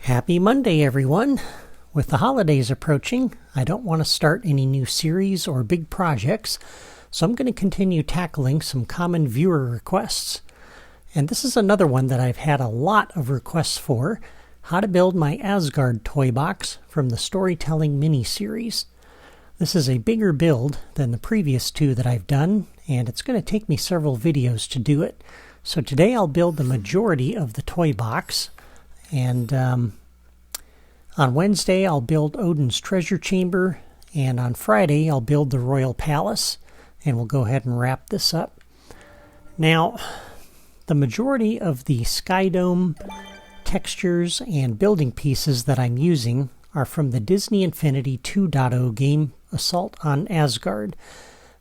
Happy Monday, everyone! With the holidays approaching, I don't want to start any new series or big projects, so I'm going to continue tackling some common viewer requests. And this is another one that I've had a lot of requests for, how to build my Asgard toy box from the Storytelling mini-series. This is a bigger build than the previous two that I've done, and it's going to take me several videos to do it. So today I'll build the majority of the toy box. And on Wednesday, I'll build Odin's treasure chamber, and on Friday, I'll build the royal palace, and we'll go ahead and wrap this up. Now, the majority of the Sky Dome textures and building pieces that I'm using are from the Disney Infinity 2.0 game, Assault on Asgard.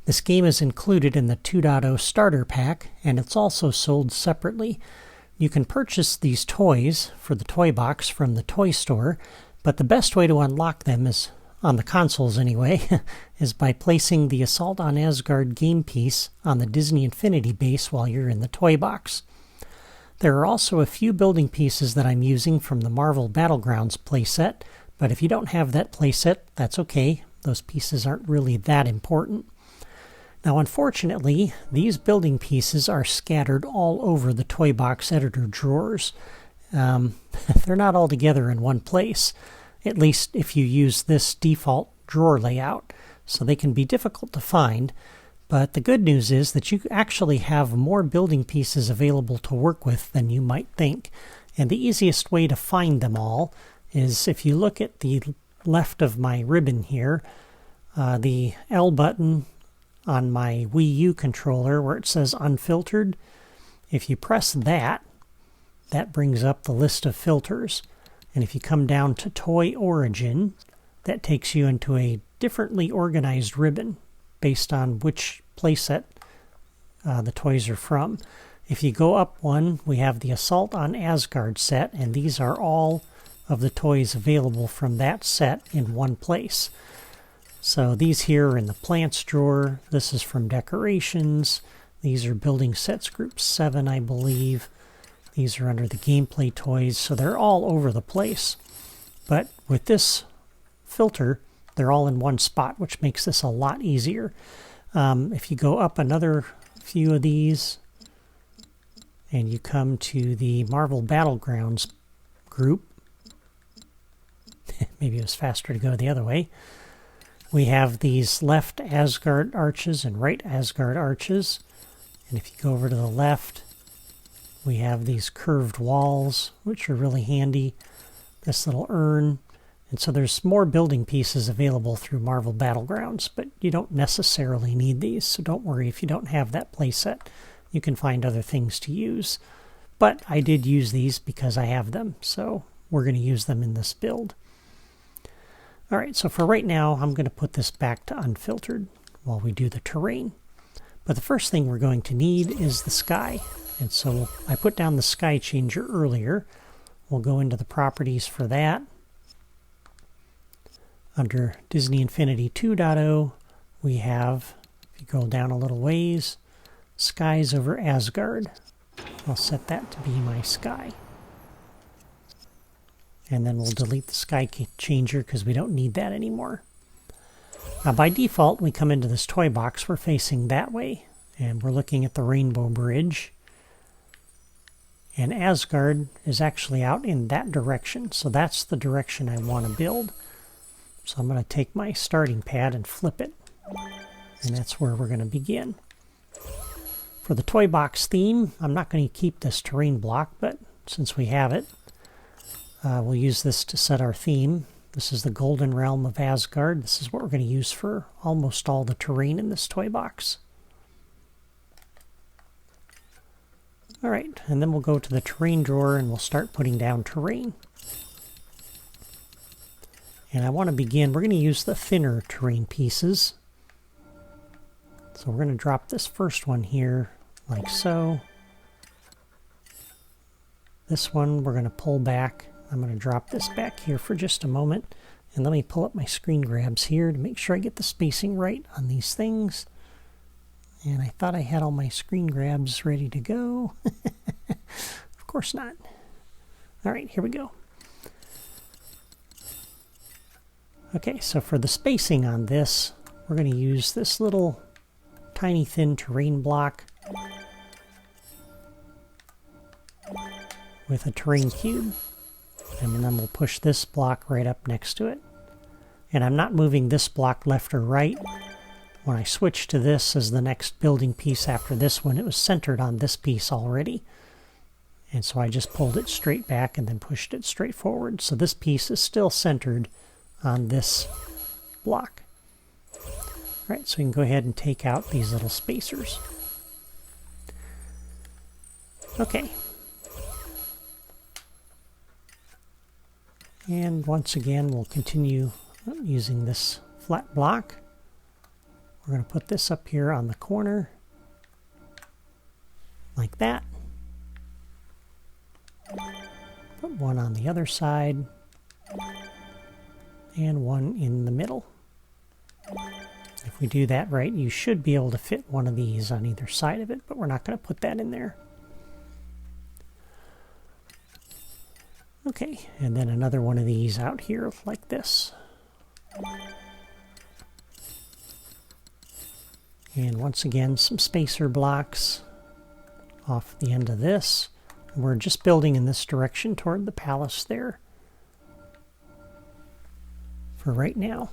This game is included in the 2.0 starter pack, and it's also sold separately. You can purchase these toys for the toy box from the toy store, but the best way to unlock them is, on the consoles anyway, is by placing the Assault on Asgard game piece on the Disney Infinity base while you're in the toy box. There are also a few building pieces that I'm using from the Marvel Battlegrounds playset, but if you don't have that playset, that's okay. Those pieces aren't really that important. Now, unfortunately, these building pieces are scattered all over the toy box editor drawers. They're not all together in one place, at least if you use this default drawer layout, so they can be difficult to find. But the good news is that you actually have more building pieces available to work with than you might think. And the easiest way to find them all is if you look at the left of my ribbon here, the L button on my Wii U controller where it says unfiltered. If you press that, that brings up the list of filters. And if you come down to Toy Origin, that takes you into a differently organized ribbon based on which playset the toys are from. If you go up one, we have the Assault on Asgard set, and these are all of the toys available from that set in one place. So these here are in the plants drawer. This is from decorations. These are building sets group 7, I believe. These are under the gameplay toys. So they're all over the place. But with this filter, they're all in one spot, which makes this a lot easier. If you go up another few of these and you come to the Marvel Battlegrounds group, maybe it was faster to go the other way. We have these left Asgard arches and right Asgard arches. And if you go over to the left, we have these curved walls, which are really handy. This little urn. And so there's more building pieces available through Marvel Battlegrounds, but you don't necessarily need these. So don't worry if you don't have that playset. You can find other things to use. But I did use these because I have them, so we're going to use them in this build. Alright, so for right now, I'm going to put this back to unfiltered while we do the terrain. But the first thing we're going to need is the sky. And so I put down the sky changer earlier. We'll go into the properties for that. Under Disney Infinity 2.0, we have, if you go down a little ways, skies over Asgard. I'll set that to be my sky. And then we'll delete the sky changer because we don't need that anymore. Now by default, we come into this toy box, we're facing that way. And we're looking at the Rainbow Bridge. And Asgard is actually out in that direction. So that's the direction I want to build. So I'm going to take my starting pad and flip it. And that's where we're going to begin. For the toy box theme, I'm not going to keep this terrain block, but since we have it, we'll use this to set our theme. This is the Golden Realm of Asgard. This is what we're going to use for almost all the terrain in this toy box. Alright, and then we'll go to the terrain drawer and we'll start putting down terrain. And I want to begin, we're going to use the thinner terrain pieces. So we're going to drop this first one here, like so. This one we're going to pull back. I'm going to drop this back here for just a moment. And let me pull up my screen grabs here to make sure I get the spacing right on these things. And I thought I had all my screen grabs ready to go. Of course not. All right, here we go. Okay, so for the spacing on this, we're going to use this little tiny thin terrain block with a terrain cube, and then we'll push this block right up next to it. And I'm not moving this block left or right. When I switch to this as the next building piece after this one, it was centered on this piece already. And so I just pulled it straight back and then pushed it straight forward. So this piece is still centered on this block. All right, so we can go ahead and take out these little spacers. Okay. And once again, we'll continue using this flat block. We're going to put this up here on the corner, like that. Put one on the other side, and one in the middle. If we do that right, you should be able to fit one of these on either side of it, but we're not going to put that in there. Okay, and then another one of these out here like this. And once again, some spacer blocks off the end of this. We're just building in this direction toward the palace there for right now.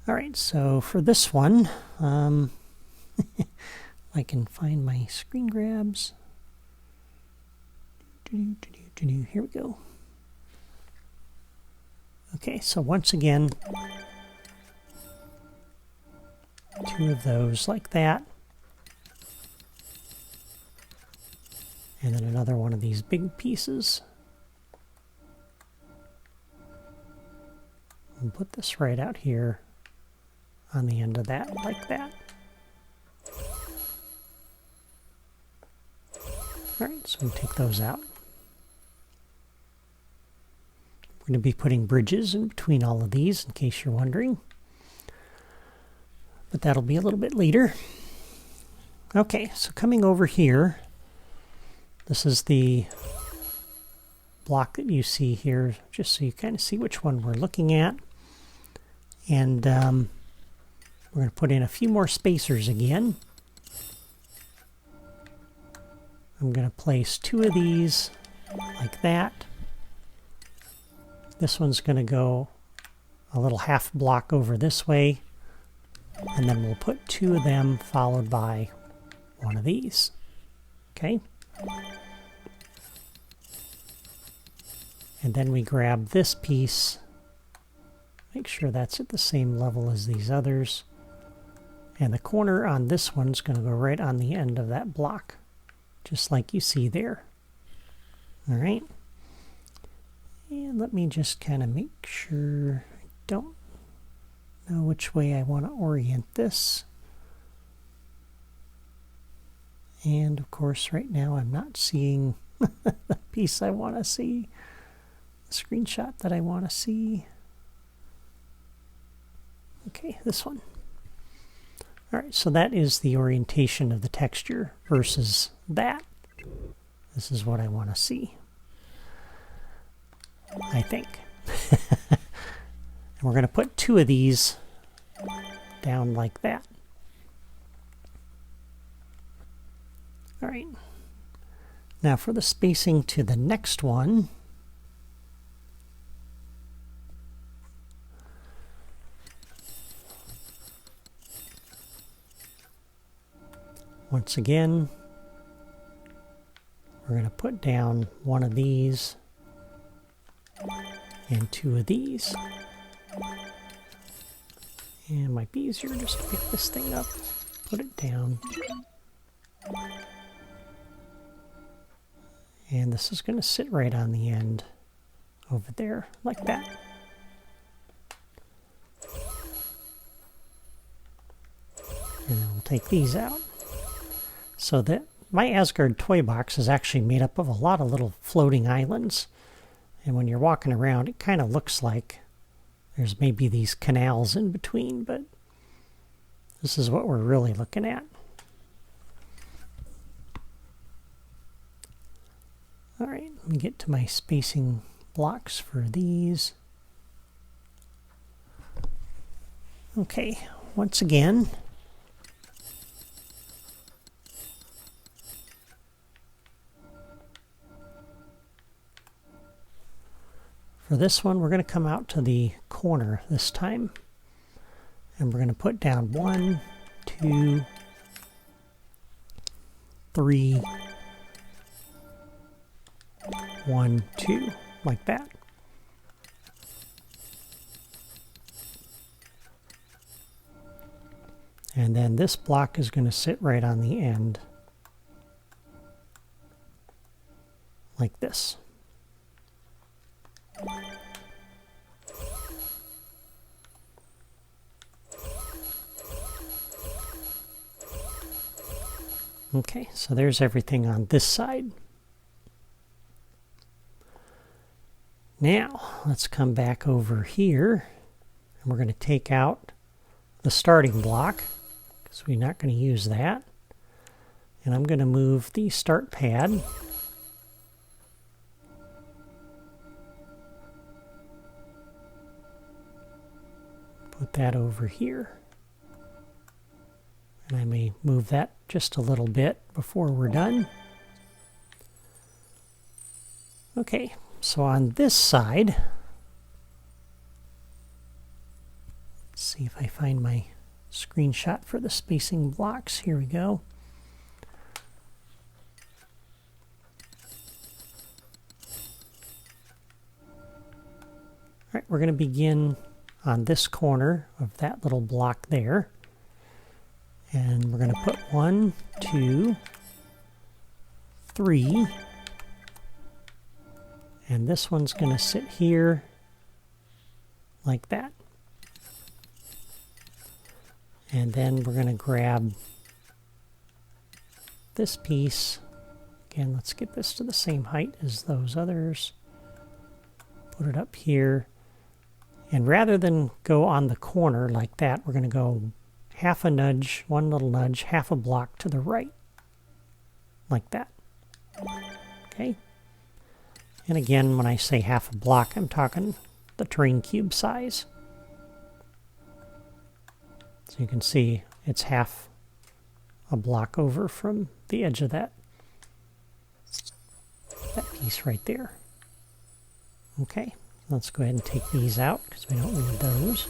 All right, so for this one, I can find my screen grabs. Here we go. Okay, so once again, two of those like that. And then another one of these big pieces. And put this right out here on the end of that, like that. All right, so we'll take those out. We're going to be putting bridges in between all of these, in case you're wondering. But that'll be a little bit later. Okay, so coming over here, this is the block that you see here, just so you kind of see which one we're looking at. And we're going to put in a few more spacers again. I'm going to place two of these like that. This one's going to go a little half block over this way. And then we'll put two of them followed by one of these. Okay? And then we grab this piece. Make sure that's at the same level as these others. And the corner on this one's going to go right on the end of that block, just like you see there. All right. And let me just kind of make sure I don't know which way I want to orient this. And of course, right now I'm not seeing the piece I want to see, the screenshot that I want to see. Okay, this one. All right, so that is the orientation of the texture versus that. This is what I want to see, I think. And we're going to put two of these down like that. All right. Now for the spacing to the next one, once again, we're going to put down one of these and two of these. And it might be easier just to pick this thing up, put it down. And this is going to sit right on the end over there, like that. And then we'll take these out. So that my Asgard toy box is actually made up of a lot of little floating islands. And when you're walking around, it kind of looks like there's maybe these canals in between, but this is what we're really looking at. All right, let me get to my spacing blocks for these. Okay, once again, for this one, we're going to come out to the corner this time. And we're going to put down 1, 2, 3, 1, 2, like that. And then this block is going to sit right on the end, like this. Okay, so there's everything on this side. Now, let's come back over here, and we're going to take out the starting block, because we're not going to use that. And I'm going to move the start pad. Put that over here. And I may move that just a little bit before we're done. Okay, so on this side, let's see if I find my screenshot for the spacing blocks. Here we go. All right, we're going to begin on this corner of that little block there. And we're going to put 1, 2, 3. And this one's going to sit here like that. And then we're going to grab this piece. Again, let's get this to the same height as those others. Put it up here. And rather than go on the corner like that, we're going to go half a nudge, one little nudge, half a block to the right, like that. Okay. And again, when I say half a block, I'm talking the terrain cube size. So you can see it's half a block over from the edge of that piece right there. Okay, let's go ahead and take these out because we don't need those.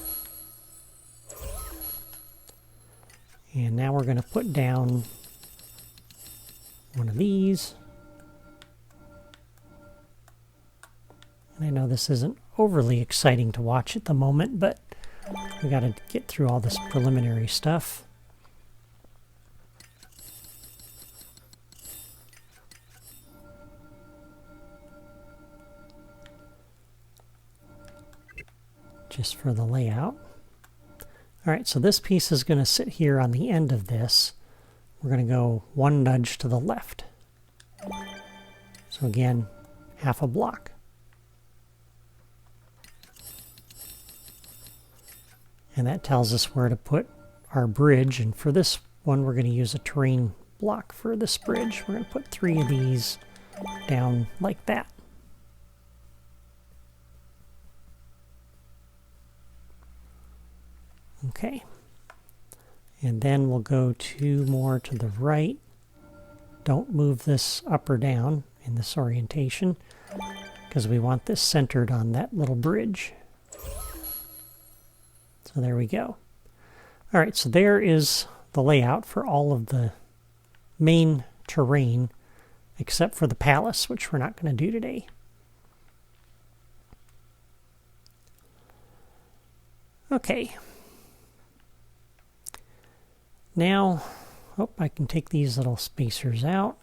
And now we're going to put down one of these. And I know this isn't overly exciting to watch at the moment, but we got to get through all this preliminary stuff. Just for the layout. All right, so this piece is going to sit here on the end of this. We're going to go one nudge to the left. So again, half a block. And that tells us where to put our bridge. And for this one, we're going to use a terrain block for this bridge. We're going to put 3 of these down like that. Okay, and then we'll go 2 more to the right. Don't move this up or down in this orientation because we want this centered on that little bridge. So there we go. All right, so there is the layout for all of the main terrain except for the palace, which we're not going to do today. Okay. Now, I can take these little spacers out.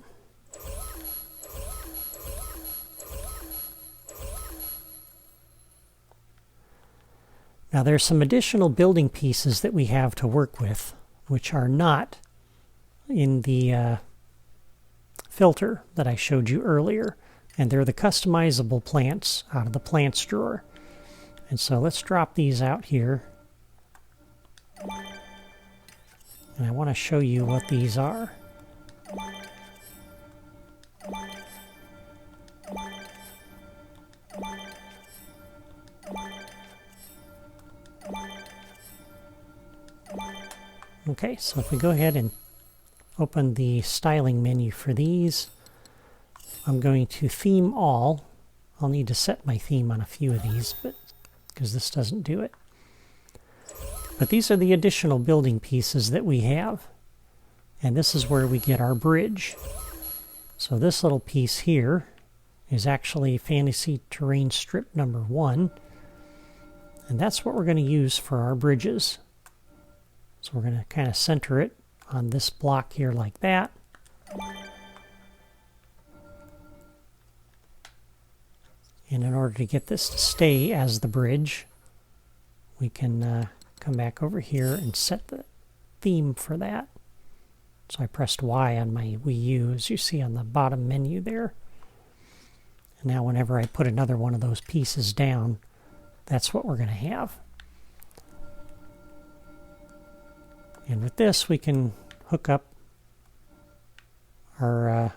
Now there's some additional building pieces that we have to work with, which are not in the filter that I showed you earlier. And they're the customizable plants out of the plants drawer. And so let's drop these out here. And I want to show you what these are. Okay, so if we go ahead and open the styling menu for these, I'm going to theme all. I'll need to set my theme on a few of these, but because this doesn't do it. But these are the additional building pieces that we have. And this is where we get our bridge. So this little piece here is actually Fantasy Terrain Strip number 1. And that's what we're going to use for our bridges. So we're going to kind of center it on this block here like that. And in order to get this to stay as the bridge, we can come back over here and set the theme for that. So I pressed Y on my Wii U, as you see on the bottom menu there. And now whenever I put another one of those pieces down, that's what we're going to have. And with this, we can hook up our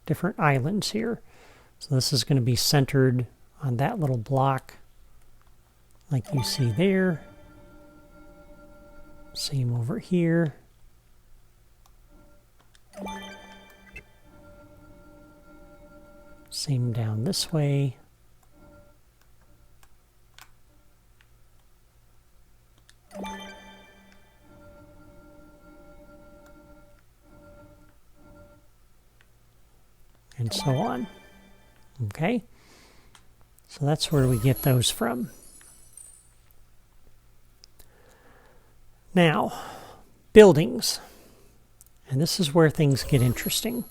different islands here. So this is going to be centered on that little block like you see there. Same over here. Same down this way. And so on. Okay? So that's where we get those from. Now, buildings. And this is where things get interesting,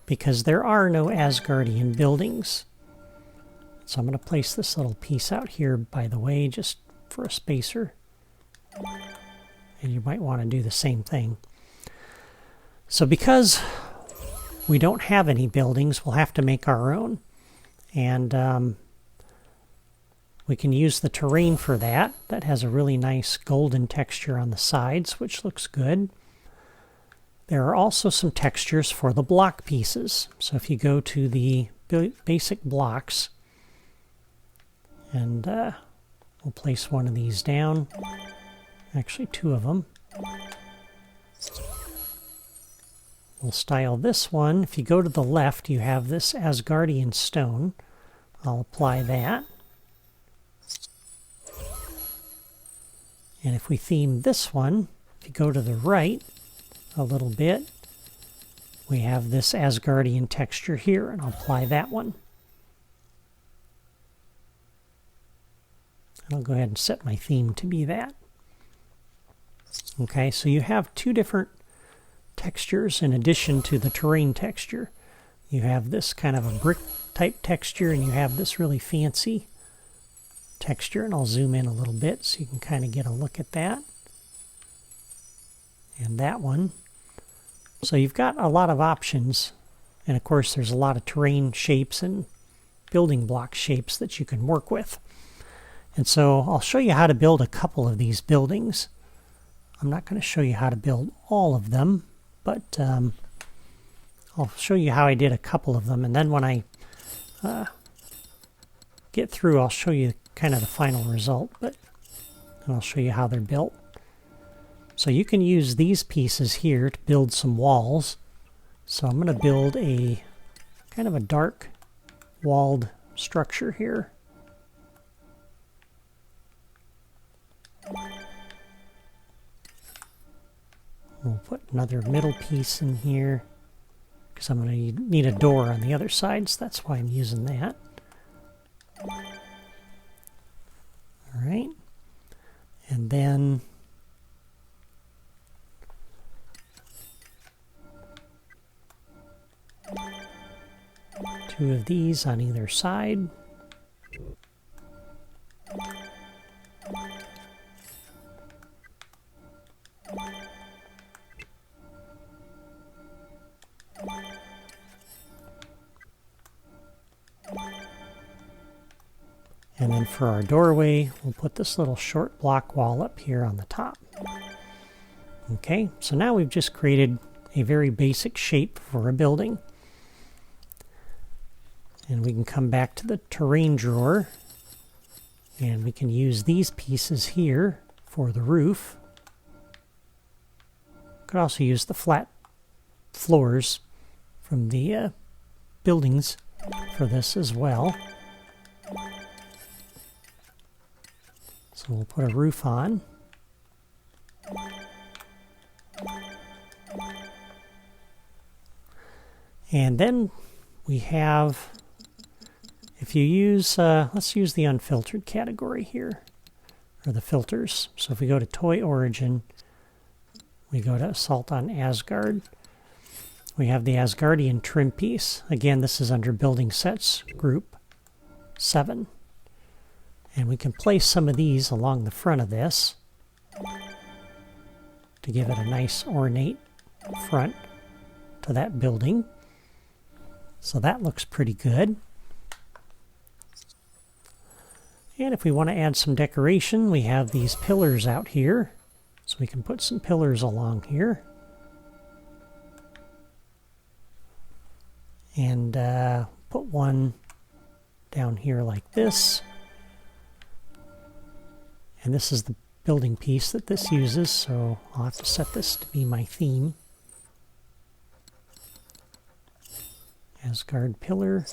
because there are no Asgardian buildings. So I'm going to place this little piece out here, by the way, just for a spacer. And you might want to do the same thing. So because we don't have any buildings, we'll have to make our own. And we can use the terrain for that. That has a really nice golden texture on the sides, which looks good. There are also some textures for the block pieces. So if you go to the basic blocks, and we'll place one of these down, actually 2 of them. We'll style this one. If you go to the left, you have this Asgardian stone. I'll apply that. And if we theme this one, if you go to the right a little bit, we have this Asgardian texture here, and I'll apply that one. And I'll go ahead and set my theme to be that. Okay, so you have 2 different textures in addition to the terrain texture. You have this kind of a brick type texture, and you have this really fancy texture, and I'll zoom in a little bit so you can kind of get a look at that. And that one. So you've got a lot of options, and of course there's a lot of terrain shapes and building block shapes that you can work with. And so I'll show you how to build a couple of these buildings. I'm not going to show you how to build all of them, but I'll show you how I did a couple of them, and then when I get through, I'll show you kind of the final result, and I'll show you how they're built. So you can use these pieces here to build some walls. So I'm going to build a kind of a dark walled structure here. We'll put another middle piece in here, because I'm going to need a door on the other side, so that's why I'm using that. Alright. And then two of these on either side. And then for our doorway, we'll put this little short block wall up here on the top. Okay, so now we've just created a very basic shape for a building. And we can come back to the terrain drawer, and we can use these pieces here for the roof. Could also use the flat floors from the buildings for this as well. So we'll put a roof on. And then we have, if you use, let's use the unfiltered category here, or the filters. So if we go to Toy Origin, we go to Assault on Asgard. We have the Asgardian trim piece. Again, this is under Building Sets Group 7. And we can place some of these along the front of this to give it a nice ornate front to that building. So that looks pretty good. And if we want to add some decoration, we have these pillars out here. So we can put some pillars along here. And put one down here like this. And this is the building piece that this uses, so I'll have to set this to be my theme. Asgard pillar.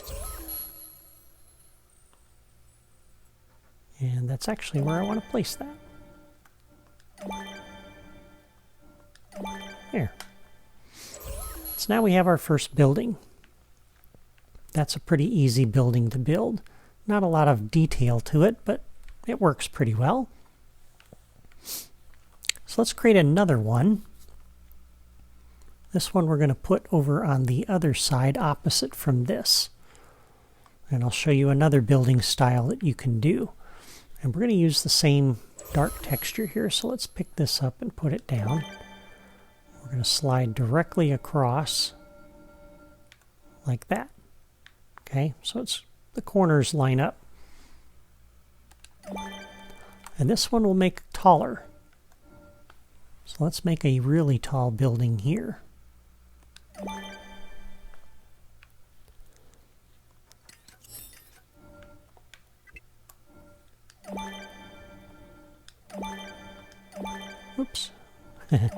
And that's actually where I want to place that. There. So now we have our first building. That's a pretty easy building to build. Not a lot of detail to it, but it works pretty well. So let's create another one. This one we're going to put over on the other side opposite from this. And I'll show you another building style that you can do. And we're going to use the same dark texture here. So let's pick this up and put it down. We're going to slide directly across like that. Okay, so it's the corners line up. And this one will make taller. So let's make a really tall building here. Oops. And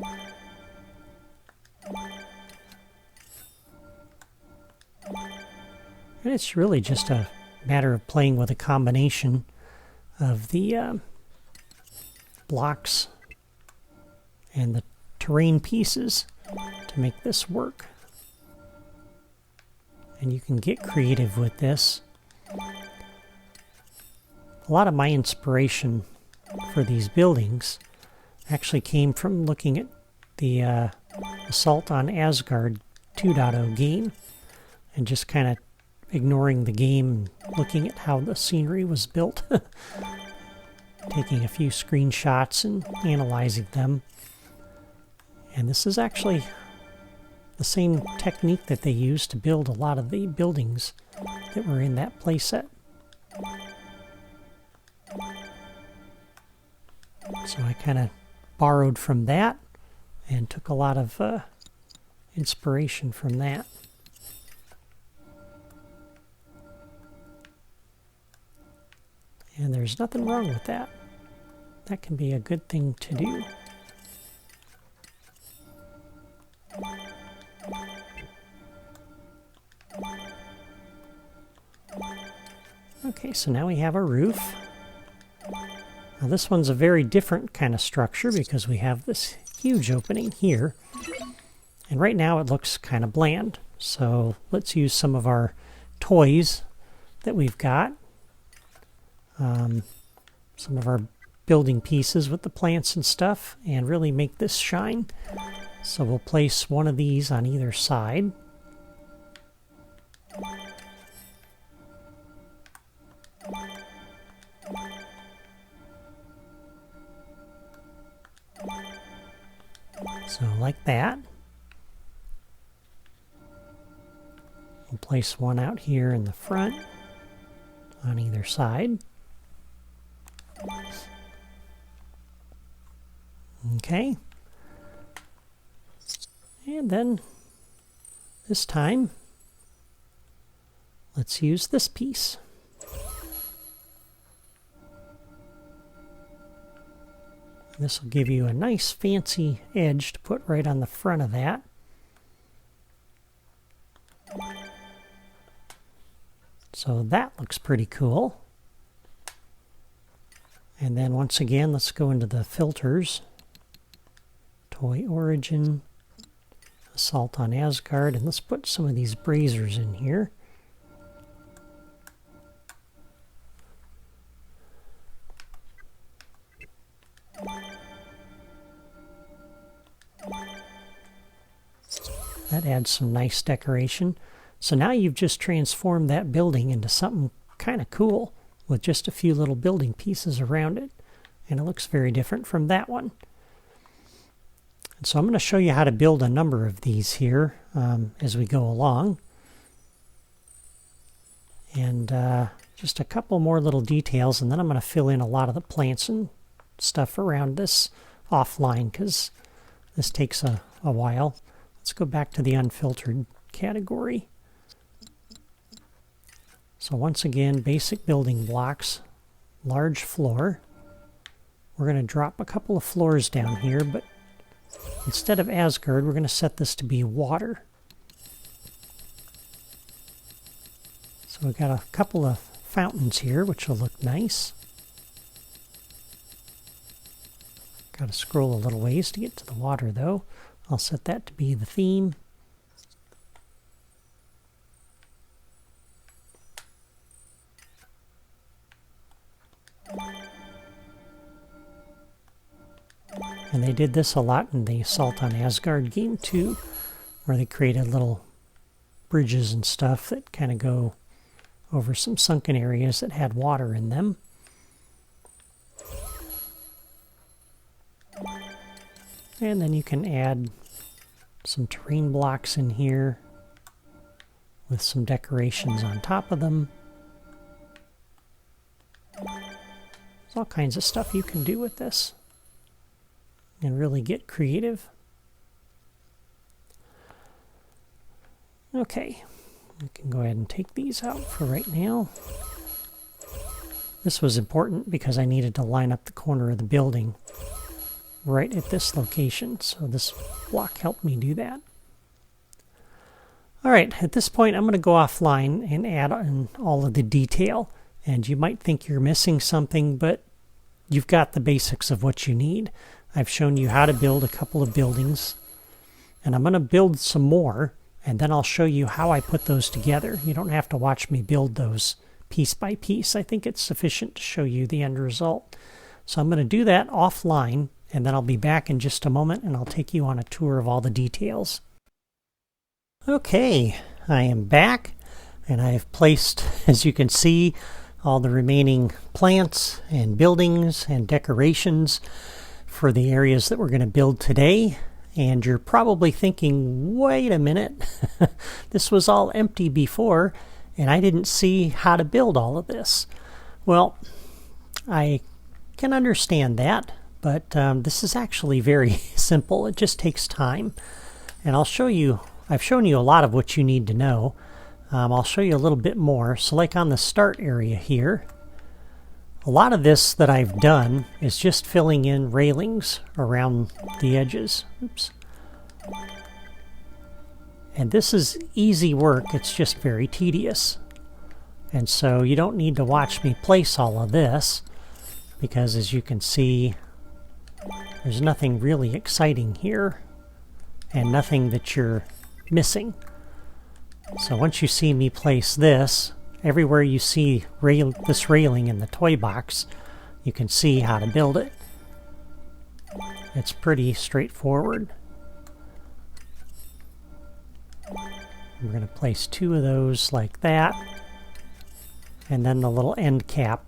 it's really just a matter of playing with a combination of the blocks and the terrain pieces to make this work. And you can get creative with this. A lot of my inspiration for these buildings actually came from looking at the Assault on Asgard 2.0 game and just kind of ignoring the game and looking at how the scenery was built. Taking a few screenshots and analyzing them. And this is actually the same technique that they used to build a lot of the buildings that were in that playset. So I kind of borrowed from that and took a lot of inspiration from that. And there's nothing wrong with that. That can be a good thing to do. Okay, so now we have a roof. Now this one's a very different kind of structure because we have this huge opening here. And right now it looks kind of bland. So let's use some of our toys that we've got. Some of our building pieces with the plants and stuff and really make this shine. So we'll place one of these on either side. So like that. We'll place one out here in the front on either side. Okay. And then this time, let's use this piece. This will give you a nice fancy edge to put right on the front of that. So that looks pretty cool. And then once again, let's go into the filters. Toy Origin, Assault on Asgard, and let's put some of these braziers in here. That adds some nice decoration. So now you've just transformed that building into something kind of cool with just a few little building pieces around it. And it looks very different from that one. And so I'm going to show you how to build a number of these here as we go along. And just a couple more little details, and then I'm going to fill in a lot of the plants and stuff around this offline because this takes a while. Let's go back to the unfiltered category. So once again, basic building blocks, large floor. We're going to drop a couple of floors down here, but instead of Asgard, we're going to set this to be water. So we've got a couple of fountains here, which will look nice. Got to scroll a little ways to get to the water, though. I'll set that to be the theme. And they did this a lot in the Assault on Asgard game too, where they created little bridges and stuff that kind of go over some sunken areas that had water in them. And then you can add some terrain blocks in here with some decorations on top of them. There's all kinds of stuff you can do with this and really get creative. Okay, we can go ahead and take these out for right now. This was important because I needed to line up the corner of the building right at this location, so this block helped me do that. Alright, at this point I'm going to go offline and add in all of the detail, and you might think you're missing something, but you've got the basics of what you need. I've shown you how to build a couple of buildings, and I'm going to build some more, and then I'll show you how I put those together. You don't have to watch me build those piece by piece. I think it's sufficient to show you the end result. So I'm going to do that offline, and then I'll be back in just a moment and I'll take you on a tour of all the details. Okay, I am back, and I have placed, as you can see, all the remaining plants and buildings and decorations for the areas that we're going to build today. And you're probably thinking, wait a minute, this was all empty before and I didn't see how to build all of this. Well, I can understand that. But this is actually very simple. It just takes time. And I've shown you a lot of what you need to know. I'll show you a little bit more. So like on the start area here, a lot of this that I've done is just filling in railings around the edges. Oops. And this is easy work. It's just very tedious. And so you don't need to watch me place all of this, because as you can see, there's nothing really exciting here and nothing that you're missing. So once you see me place this, everywhere you see this railing in the toy box, you can see how to build it. It's pretty straightforward. We're going to place 2 of those like that, and then the little end cap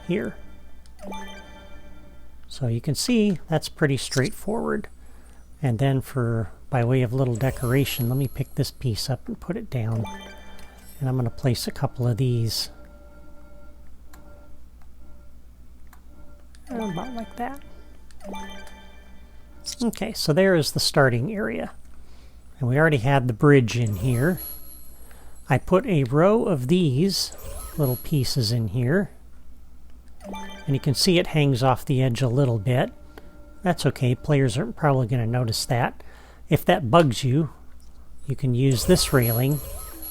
here. So you can see that's pretty straightforward. And then by way of little decoration, let me pick this piece up and put it down. And I'm going to place a couple of these about like that. Okay, so there is the starting area. And we already had the bridge in here. I put a row of these little pieces in here. And you can see it hangs off the edge a little bit. That's okay, players aren't probably going to notice that. If that bugs you, you can use this railing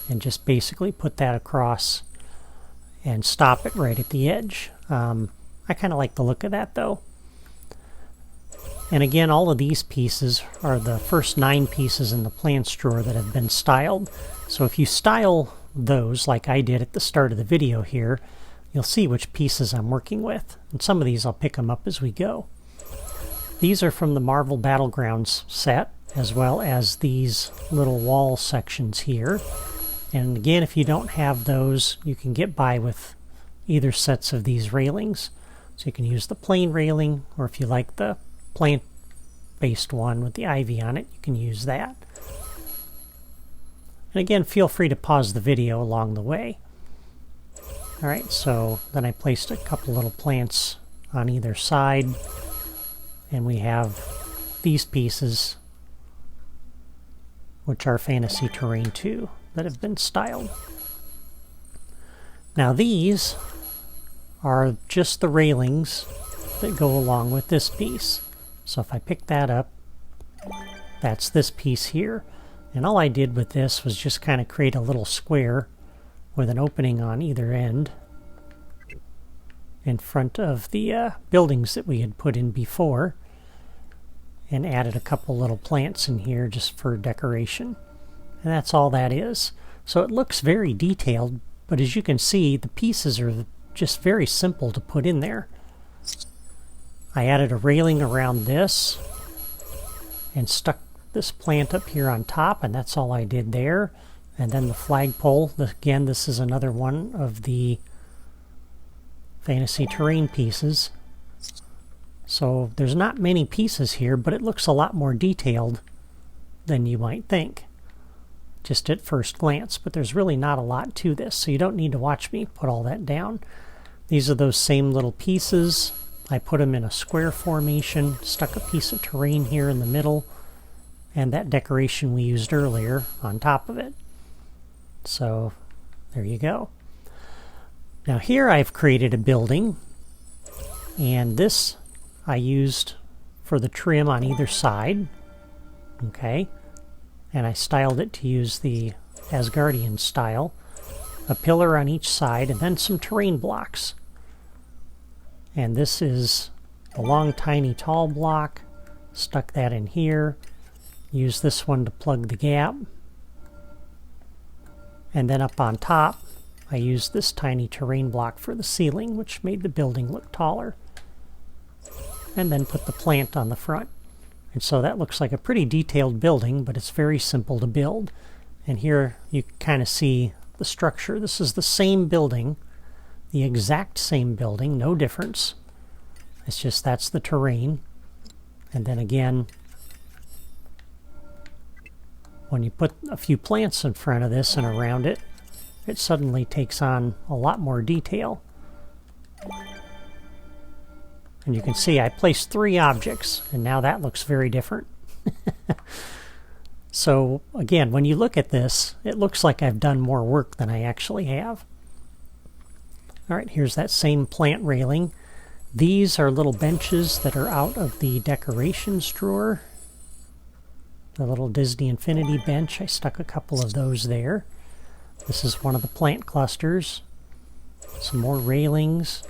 and just basically put that across and stop it right at the edge. I kind of like the look of that though. And again, all of these pieces are the first 9 pieces in the plants drawer that have been styled. So if you style those like I did at the start of the video here, you'll see which pieces I'm working with. And some of these I'll pick them up as we go. These are from the Marvel Battlegrounds set, as well as these little wall sections here. And again, if you don't have those, you can get by with either sets of these railings. So you can use the plain railing, or if you like the plant-based one with the ivy on it, you can use that. And again, feel free to pause the video along the way. Alright, so then I placed a couple little plants on either side, and we have these pieces, which are Fantasy Terrain 2, that have been styled. Now these are just the railings that go along with this piece. So if I pick that up, that's this piece here. And all I did with this was just kind of create a little square with an opening on either end in front of the buildings that we had put in before, and added a couple little plants in here just for decoration. And that's all that is. So it looks very detailed, but as you can see, the pieces are just very simple to put in there. I added a railing around this and stuck this plant up here on top, and that's all I did there. And then the flagpole, again, this is another one of the Fantasy Terrain pieces. So there's not many pieces here, but it looks a lot more detailed than you might think, just at first glance. But there's really not a lot to this, so you don't need to watch me put all that down. These are those same little pieces. I put them in a square formation, stuck a piece of terrain here in the middle, and that decoration we used earlier on top of it. So there you go. Now here I've created a building, and this I used for the trim on either side. Okay, and I styled it to use the Asgardian style. A pillar on each side, and then some terrain blocks. And this is a long, tiny, tall block. Stuck that in here. Use this one to plug the gap. And then up on top, I used this tiny terrain block for the ceiling, which made the building look taller. And then put the plant on the front. And so that looks like a pretty detailed building, but it's very simple to build. And here you kind of see the structure. This is the same building, the exact same building, no difference. It's just that's the terrain. And then again, when you put a few plants in front of this and around it, it suddenly takes on a lot more detail. And you can see I placed 3 objects, and now that looks very different. So again, when you look at this, it looks like I've done more work than I actually have. Alright, here's that same plant railing. These are little benches that are out of the decorations drawer. The little Disney Infinity bench, I stuck a couple of those there. This is one of the plant clusters. Some more railings.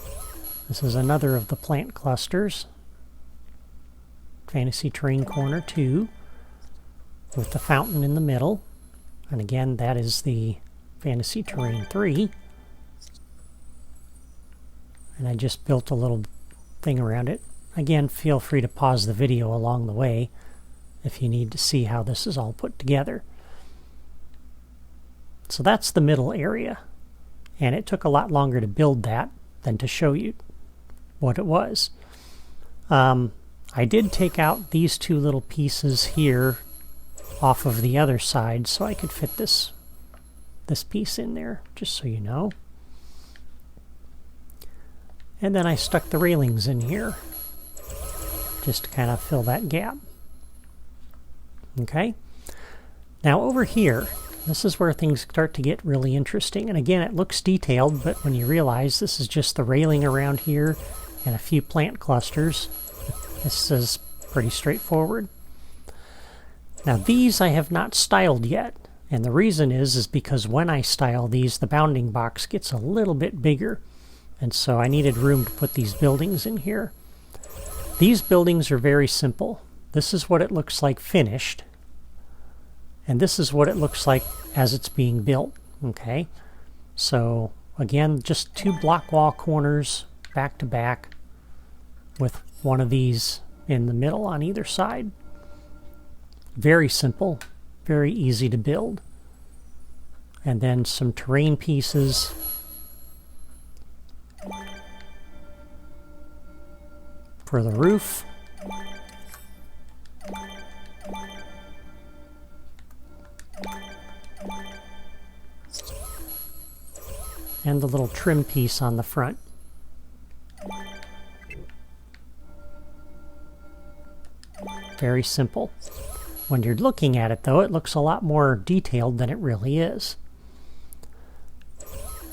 This is another of the plant clusters. Fantasy Terrain Corner 2. With the fountain in the middle. And again, that is the Fantasy Terrain 3. And I just built a little thing around it. Again, feel free to pause the video along the way if you need to see how this is all put together. So that's the middle area. And it took a lot longer to build that than to show you what it was. I did take out these 2 little pieces here off of the other side so I could fit this piece in there, just so you know. And then I stuck the railings in here just to kind of fill that gap. Okay, now over here This is where things start to get really interesting. And again, it looks detailed, but when you realize this is just the railing around here and a few plant clusters, this is pretty straightforward. Now these I have not styled yet. And the reason is because when I style these, the bounding box gets a little bit bigger. And so I needed room to put these buildings in here. These buildings are very simple. This is what it looks like finished. And this is what it looks like as it's being built. Okay? So again, just 2 block wall corners back to back with one of these in the middle on either side. Very simple, very easy to build. And then some terrain pieces. For the roof. And the little trim piece on the front. Very simple. When you're looking at it, though, it looks a lot more detailed than it really is.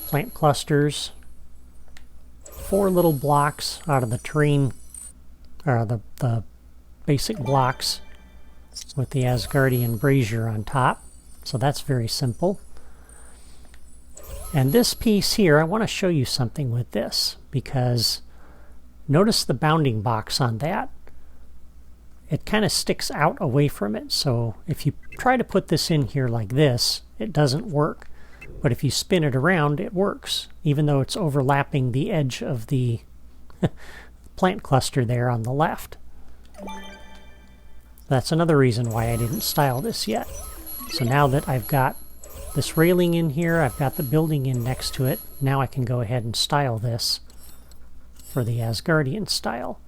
Plant clusters. 4 little blocks out of the terrain, or the basic blocks with the Asgardian brazier on top. So that's very simple. And this piece here, I want to show you something with this, because notice the bounding box on that. It kind of sticks out away from it. So if you try to put this in here like this, it doesn't work. But if you spin it around, it works, even though it's overlapping the edge of the plant cluster there on the left. That's another reason why I didn't style this yet. So now that I've got this railing in here, I've got the building in next to it, now I can go ahead and style this for the Asgardian style.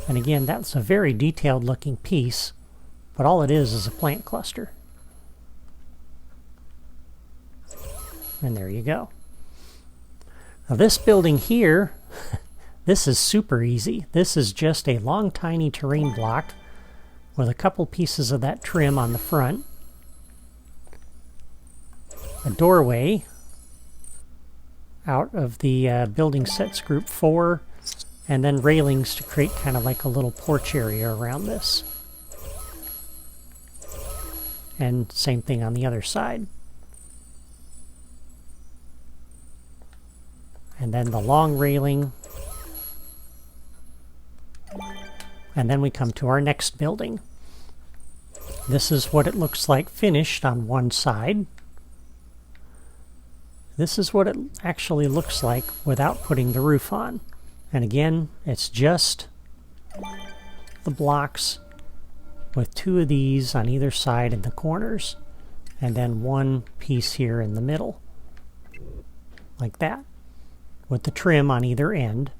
And again, that's a very detailed looking piece, but all it is a plant cluster. And there you go. Now this building here, this is super easy. This is just a long tiny terrain block with a couple pieces of that trim on the front. A doorway out of the building sets group 4, and then railings to create kind of like a little porch area around this. And same thing on the other side. And then the long railing. And then we come to our next building. This is what it looks like finished on one side. This is what it actually looks like without putting the roof on. And again, it's just the blocks with 2 of these on either side in the corners, and then 1 piece here in the middle, like that, with the trim on either end.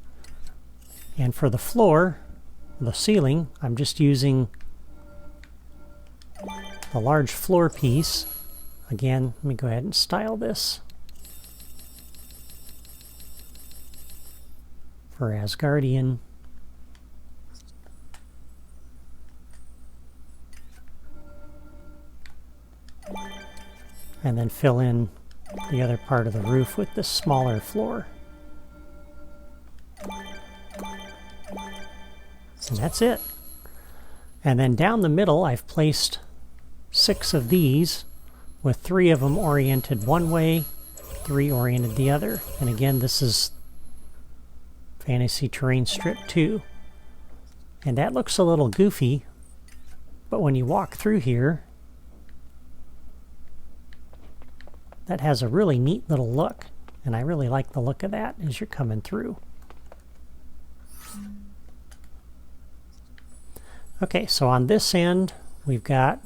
And for the floor, the ceiling, I'm just using the large floor piece. Again, let me go ahead and style this for Asgardian. And then fill in the other part of the roof with this smaller floor. And that's it. And then down the middle, I've placed 6 of these, with 3 of them oriented one way, 3 oriented the other. And again, this is Fantasy Terrain Strip 2. And that looks a little goofy, but when you walk through here, that has a really neat little look. And I really like the look of that as you're coming through. Okay, so on this end, we've got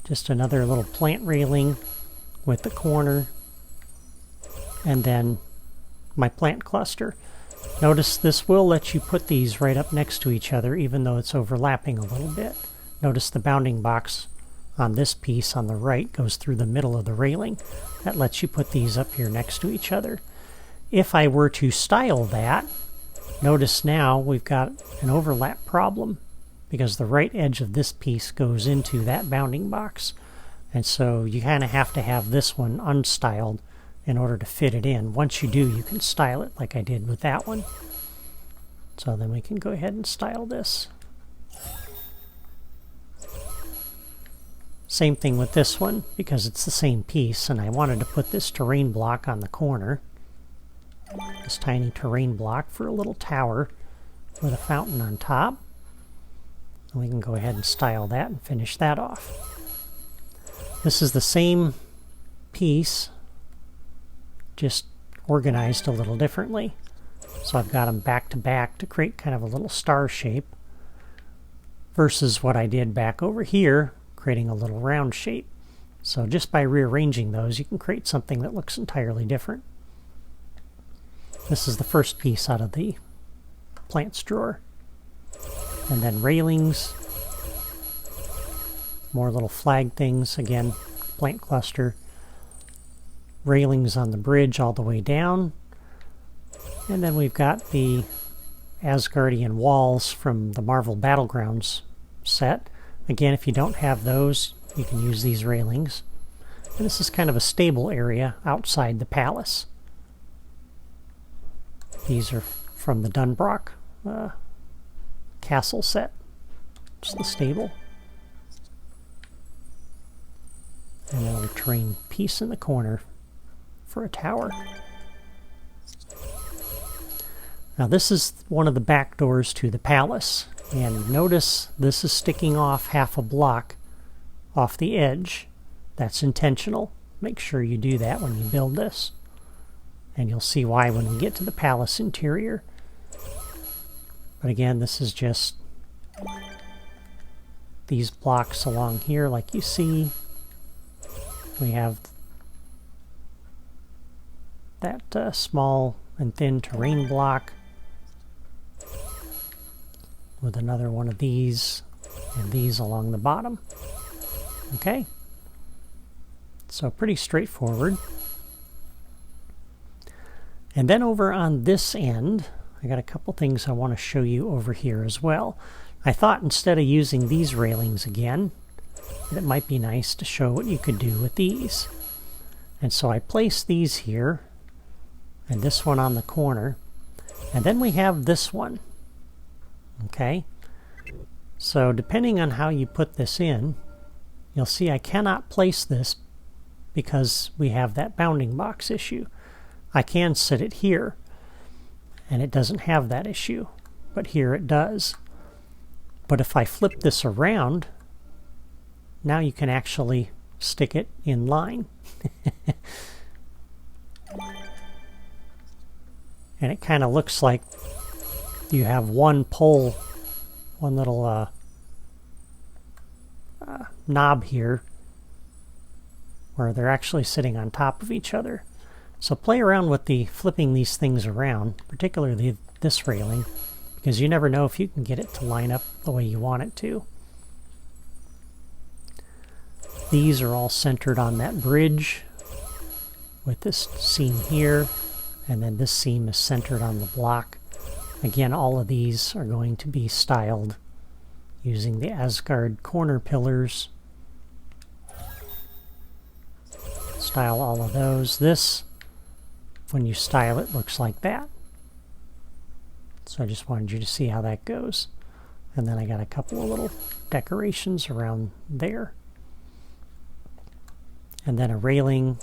just another little plant railing with the corner, and then my plant cluster. Notice this will let you put these right up next to each other, even though it's overlapping a little bit. Notice the bounding box on this piece on the right goes through the middle of the railing. That lets you put these up here next to each other. If I were to style that, notice now we've got an overlap problem, because the right edge of this piece goes into that bounding box. And so you kind of have to have this one unstyled in order to fit it in. Once you do, you can style it like I did with that one. So then we can go ahead and style this. Same thing with this one, because it's the same piece, and I wanted to put this terrain block on the corner. This tiny terrain block for a little tower with a fountain on top. And we can go ahead and style that and finish that off. This is the same piece, just organized a little differently. So I've got them back to back to create kind of a little star shape versus what I did back over here, creating a little round shape. So just by rearranging those, you can create something that looks entirely different. This is the first piece out of the plants drawer. And then railings, more little flag things, again, plant cluster. Railings on the bridge all the way down. And then we've got the Asgardian walls from the Marvel Battlegrounds set. Again, if you don't have those, you can use these railings. And this is kind of a stable area outside the palace. These are from the Dunbrock castle set. Just the stable. And another terrain piece in the corner for a tower. Now this is one of the back doors to the palace. And notice this is sticking off half a block off the edge. That's intentional. Make sure you do that when you build this. And you'll see why when we get to the palace interior. But again, this is just these blocks along here like you see. We have that small and thin terrain block with another one of these and these along the bottom. Okay, so pretty straightforward. And then over on this end, I got a couple things I want to show you over here as well. I thought instead of using these railings again, that it might be nice to show what you could do with these. And so I placed these here, and this one on the corner, and then we have this one. Okay, so depending on how you put this in, you'll see I cannot place this because we have that bounding box issue. I can sit it here, and it doesn't have that issue, but here it does. But if I flip this around, now you can actually stick it in line. And it kind of looks like you have one pole, one little knob here, where they're actually sitting on top of each other. So play around with the flipping these things around, particularly this railing, because you never know if you can get it to line up the way you want it to. These are all centered on that bridge with this seam here, and then this seam is centered on the block. Again, all of these are going to be styled using the Asgard corner pillars. Style all of those. This, when you style it, looks like that. So I just wanted you to see how that goes. And then I got a couple of little decorations around there. And then a railing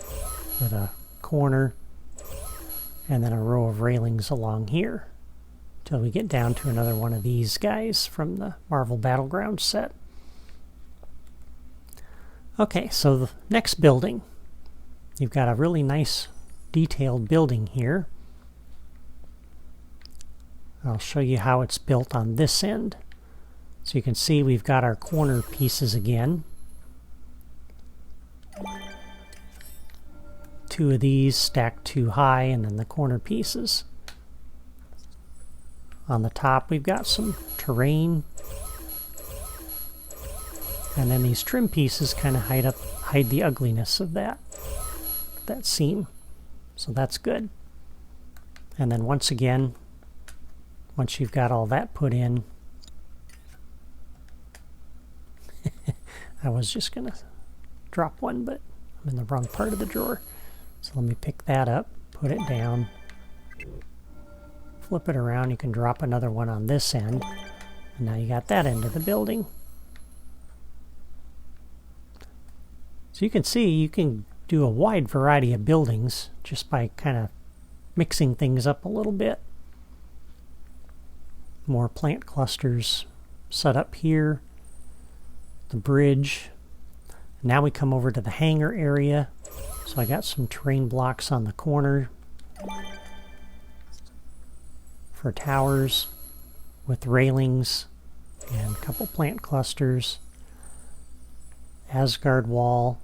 with a corner, and then a row of railings along here till we get down to another one of these guys from the Marvel Battlegrounds set. Okay, so the next building. You've got a really nice detailed building here. I'll show you how it's built on this end. So you can see we've got our corner pieces again. Two of these stacked too high, and then the corner pieces. On the top we've got some terrain, and then these trim pieces kind of hide the ugliness of that seam. So that's good. And then once again, once you've got all that put in, I was just going to drop one, but I'm in the wrong part of the drawer. So let me pick that up, put it down, flip it around. You can drop another one on this end. And now you got that end of the building. So you can see you can do a wide variety of buildings just by kind of mixing things up a little bit. More plant clusters set up here. The bridge. Now we come over to the hangar area. So I got some terrain blocks on the corner for towers with railings and a couple plant clusters. Asgard wall.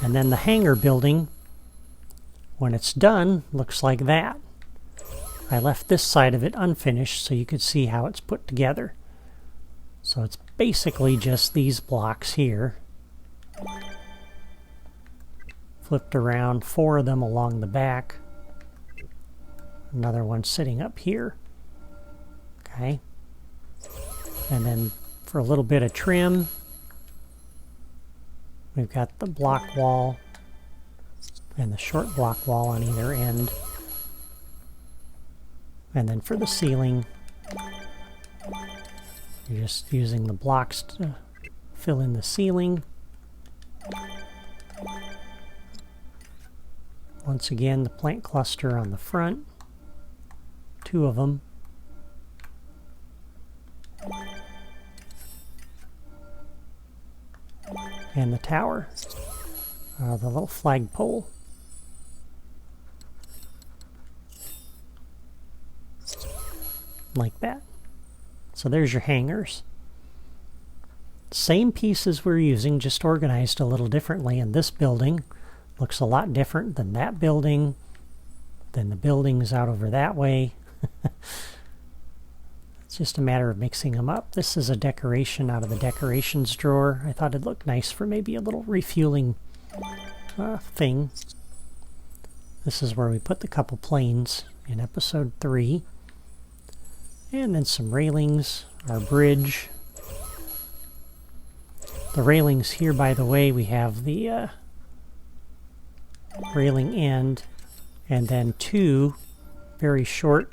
And then the hangar building, when it's done, looks like that. I left this side of it unfinished so you could see how it's put together. So it's basically just these blocks here. Flipped around, 4 of them along the back. Another one sitting up here. Okay. And then for a little bit of trim, we've got the block wall and the short block wall on either end. And then for the ceiling, you're just using the blocks to fill in the ceiling. Once again, the plant cluster on the front, 2 of them. And the tower, the little flagpole. Like that. So there's your hangars. Same pieces we're using, just organized a little differently. And this building looks a lot different than that building, than the buildings out over that way. It's just a matter of mixing them up. This is a decoration out of the decorations drawer. I thought it'd look nice for maybe a little refueling thing. This is where we put the couple planes in episode 3. And then some railings, our bridge. The railings here, by the way, we have the railing end, and then 2 very short,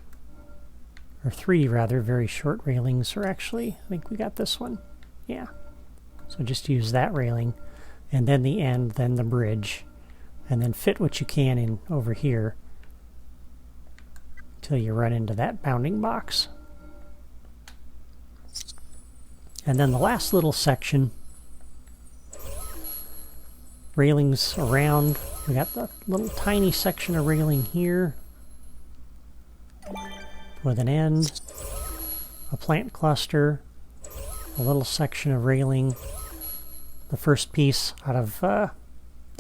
or 3 rather, very short railings, or actually, I think we got this one. Yeah. So just use that railing, and then the end, then the bridge, and then fit what you can in over here until you run into that bounding box. And then the last little section, railings around. We got the little tiny section of railing here with an end, a plant cluster, a little section of railing, the first piece out of the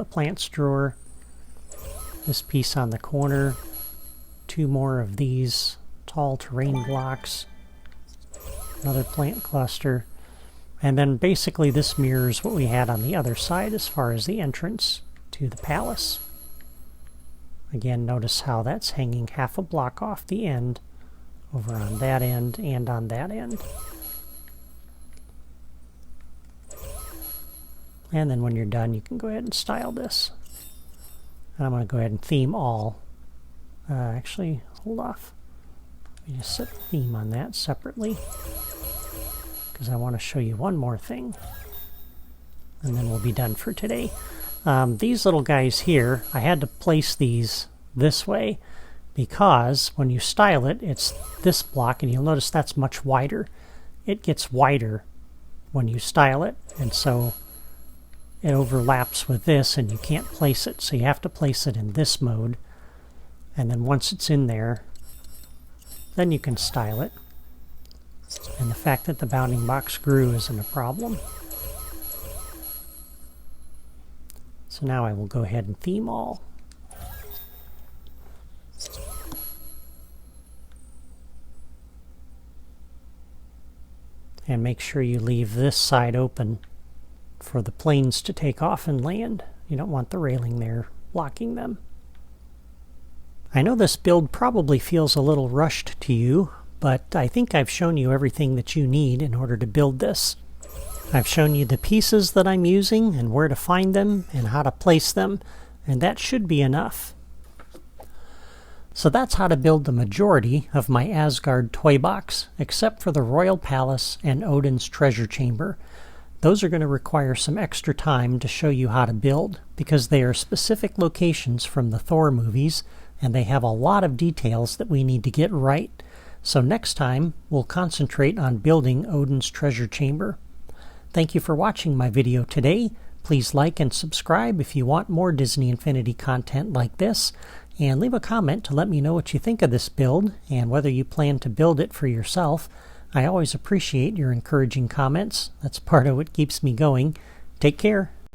plants drawer, this piece on the corner, 2 more of these tall terrain blocks, another plant cluster, and then basically this mirrors what we had on the other side as far as the entrance to the palace. Again, notice how that's hanging half a block off the end over on that end and on that end. And then when you're done, you can go ahead and style this. And I'm going to go ahead and theme all. Actually, hold off. Let me just set the theme on that separately, because I want to show you one more thing. And then we'll be done for today. These little guys here, I had to place these this way because when you style it, it's this block, and you'll notice that's much wider. It gets wider when you style it, and so it overlaps with this, and you can't place it. So you have to place it in this mode, and then once it's in there, then you can style it. And the fact that the bounding box grew isn't a problem. So now I will go ahead and theme all. And make sure you leave this side open for the planes to take off and land. You don't want the railing there blocking them. I know this build probably feels a little rushed to you, but I think I've shown you everything that you need in order to build this. I've shown you the pieces that I'm using and where to find them and how to place them, and that should be enough. So that's how to build the majority of my Asgard toy box, except for the Royal Palace and Odin's treasure chamber. Those are going to require some extra time to show you how to build, because they are specific locations from the Thor movies, and they have a lot of details that we need to get right. So next time, we'll concentrate on building Odin's treasure chamber. Thank you for watching my video today. Please like and subscribe if you want more Disney Infinity content like this, and leave a comment to let me know what you think of this build and whether you plan to build it for yourself. I always appreciate your encouraging comments. That's part of what keeps me going. Take care.